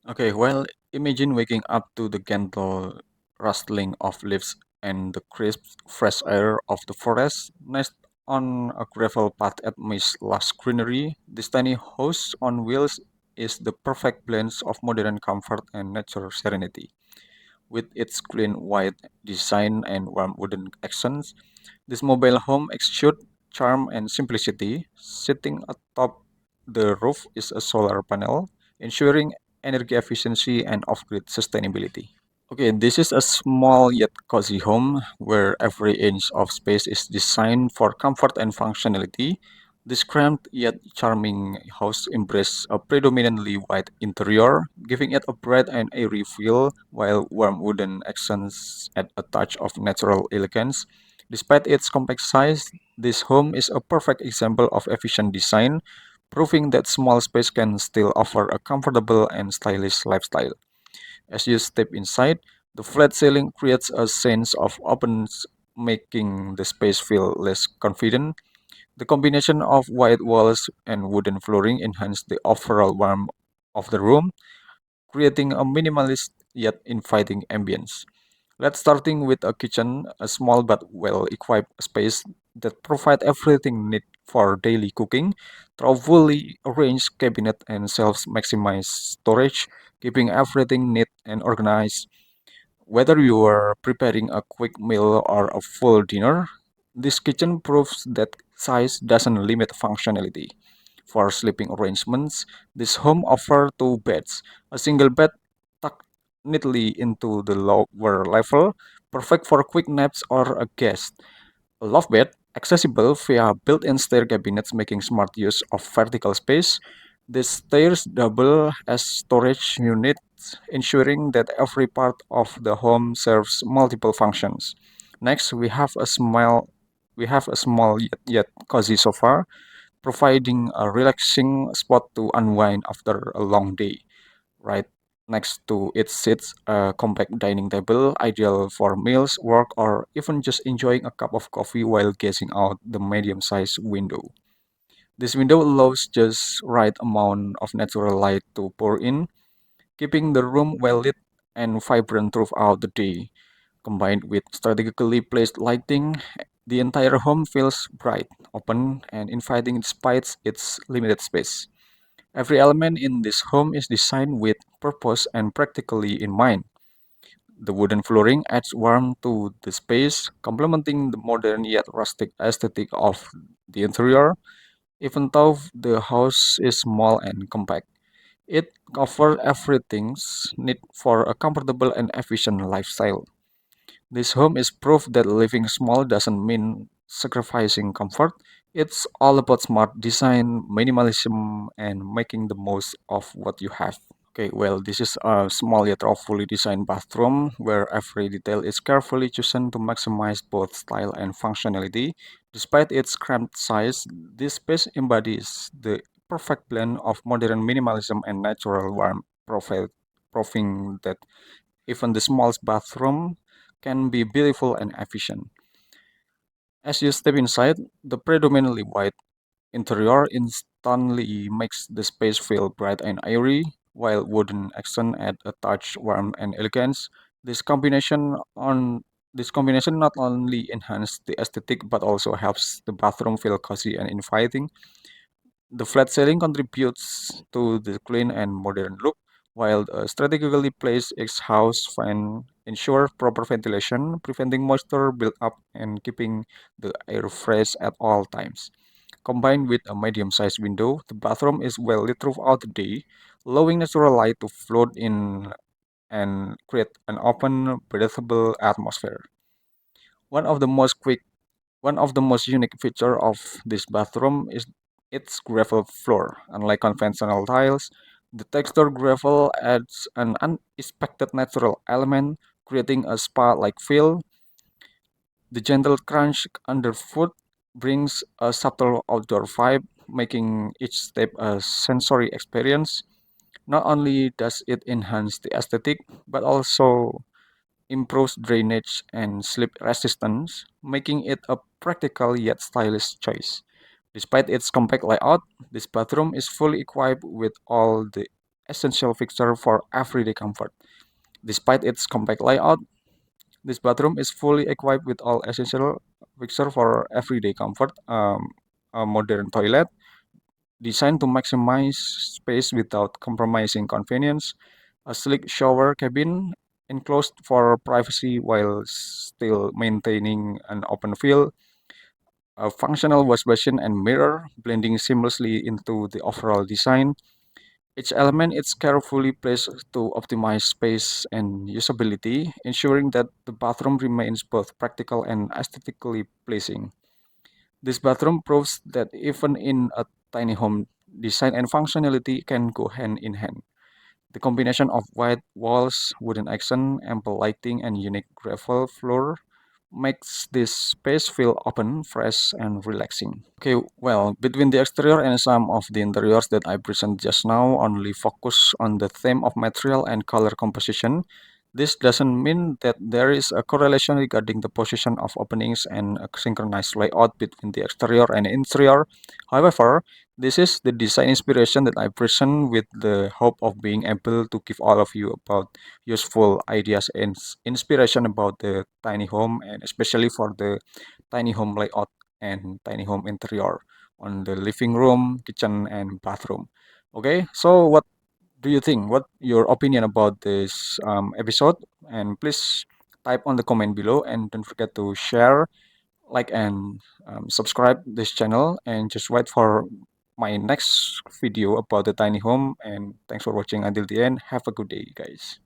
Okay, well, imagine waking up to the gentle rustling of leaves and the crisp, fresh air of the forest. Next, on a gravel path amidst lush greenery, this tiny house on wheels is the perfect blend of modern comfort and natural serenity. With its clean white design and warm wooden accents, this mobile home exudes charm and simplicity. Sitting atop the roof is a solar panel, ensuring energy efficiency and off-grid sustainability. Okay, this is a small yet cozy home where every inch of space is designed for comfort and functionality. This cramped yet charming house embraces a predominantly white interior, giving it a bright and airy feel, while warm wooden accents add a touch of natural elegance. Despite its compact size, this home is a perfect example of efficient design, proving that small space can still offer a comfortable and stylish lifestyle. As you step inside, the flat ceiling creates a sense of openness, making the space feel less confident. The combination of white walls and wooden flooring enhance the overall warmth of the room, creating a minimalist yet inviting ambience. Let's starting with a kitchen, a small but well-equipped space that provides everything needed for daily cooking. Thoughtfully arranged cabinet and shelves maximize storage, keeping everything neat and organized. Whether you are preparing a quick meal or a full dinner, this kitchen proves that size doesn't limit functionality. For sleeping arrangements, this home offers two beds, a single bed tucked neatly into the lower level, perfect for quick naps or a guest. A loft bed, accessible via built-in stair cabinets making smart use of vertical space. The stairs double as storage units, ensuring that every part of the home serves multiple functions. Next, we have a small yet cozy sofa, providing a relaxing spot to unwind after a long day. Right next to it sits a compact dining table, ideal for meals, work, or even just enjoying a cup of coffee while gazing out the medium-sized window. This window allows just right amount of natural light to pour in, keeping the room well lit and vibrant throughout the day. Combined with strategically placed lighting, the entire home feels bright, open, and inviting despite its limited space. Every element in this home is designed with purpose and practically in mind. The wooden flooring adds warmth to the space, complementing the modern yet rustic aesthetic of the interior. Even though the house is small and compact, it covers everything's need for a comfortable and efficient lifestyle. This home is proof that living small doesn't mean sacrificing comfort. It's all about smart design, minimalism, and making the most of what you have. Okay, well, this is a small yet thoughtfully designed bathroom where every detail is carefully chosen to maximize both style and functionality. Despite its cramped size, this space embodies the perfect blend of modern minimalism and natural warmth, proving that even the smallest bathroom can be beautiful and efficient. As you step inside, the predominantly white interior instantly makes the space feel bright and airy, while wooden accents add a touch warmth and elegance. This combination not only enhances the aesthetic but also helps the bathroom feel cozy and inviting. The flat ceiling contributes to the clean and modern look, while a strategically placed exhaust fan ensures proper ventilation, preventing moisture buildup and keeping the air fresh at all times. Combined with a medium-sized window, the bathroom is well lit throughout the day, allowing natural light to flood in and create an open, breathable atmosphere. One of the most quick One of the most unique features of this bathroom is its gravel floor. Unlike conventional tiles, the textured gravel adds an unexpected natural element, creating a spa-like feel. The gentle crunch underfoot brings a subtle outdoor vibe, making each step a sensory experience. Not only does it enhance the aesthetic, but also improves drainage and slip resistance, making it a practical yet stylish choice. Despite its compact layout, this bathroom is fully equipped with all the essential fixture for everyday comfort. Despite its compact layout, this bathroom is fully equipped with all essential fixture for everyday comfort. A modern toilet designed to maximize space without compromising convenience, a sleek shower cabin enclosed for privacy while still maintaining an open feel, a functional wash basin and mirror blending seamlessly into the overall design. Each element is carefully placed to optimize space and usability, ensuring that the bathroom remains both practical and aesthetically pleasing. This bathroom proves that even in a tiny home, design and functionality can go hand in hand. The combination of white walls, wooden accent, ample lighting, and unique gravel floor makes this space feel open, fresh, and relaxing. Okay, well, between the exterior and some of the interiors that I present just now only focus on the theme of material and color composition. This doesn't mean that there is a correlation regarding the position of openings and a synchronized layout between the exterior and interior. However, this is the design inspiration that I present with the hope of being able to give all of you about useful ideas and inspiration about the tiny home and especially for the tiny home layout and tiny home interior on the living room, kitchen, and bathroom. Okay, so what do you think? What your opinion about this episode? And please type on the comment below and don't forget to share, like, and subscribe this channel and just wait for my next video about the tiny home. And thanks for watching until the end. Have a good day, guys.